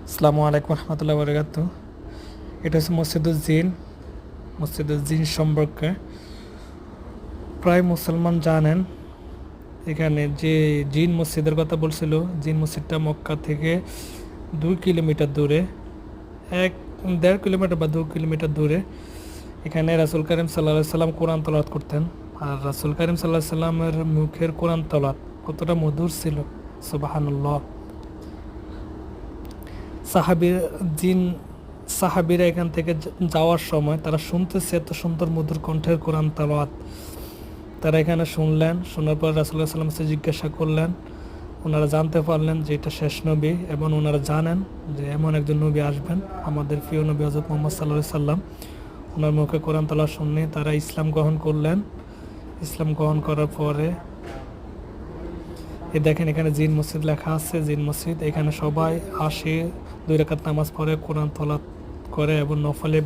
আসসালামু আলাইকুম রহমতুল্লাহ বরকাত। এটা হচ্ছে মসজিদুল জিন। মসজিদুল জিন সম্পর্কে প্রায় মুসলমান জানেন। এখানে যে জিন মসজিদের কথা বলছিল, জিন মসজিদটা মক্কা থেকে 2 কিলোমিটার দূরে, 1-1.5 কিলোমিটার বা 2 কিলোমিটার দূরে। এখানে রাসূল করিম সাল্লাল্লাহু আলাইহি সাল্লাম কোরআন তেলাওয়াত করতেন। আর রাসূল করিম সাল্লাল্লাহু আলাইহি সাল্লামের মুখের কোরআন তেলাওয়াত কতটা মধুর ছিল, সুবহানাল্লাহ। সাহাবী জিন সাহাবীরা এখান থেকে যাওয়ার সময় তারা শুনতেছে এত সুন্দর মধুর কণ্ঠের কোরআন তেলাওয়াত। তারা এখানে শুনলেন, শোনার পর রাসূলুল্লাহ সাল্লাল্লাহু আলাইহি ওয়াসাল্লাম জিজ্ঞাসা করলেন। ওনারা জানতে পারলেন যে এটা শেষ নবী, এবং ওনারা জানেন যে এমন একজন নবী আসবেন, আমাদের প্রিয় নবী হযরত মুহাম্মদ সাল্লাল্লাহু আলাইহি সাল্লাম। ওনার মুখে কোরআন তেলাওয়াত শুনে তারা ইসলাম গ্রহণ করলেন। ইসলাম গ্রহণ করার পরে দেখেন এখানে জিন মসজিদ লেখা আছে, জিন মসজিদ। এখানে সবাই আসে, 2 রাকাত নামাজ পড়ে, কোরআন তেলাওয়াত করে এবং নফলে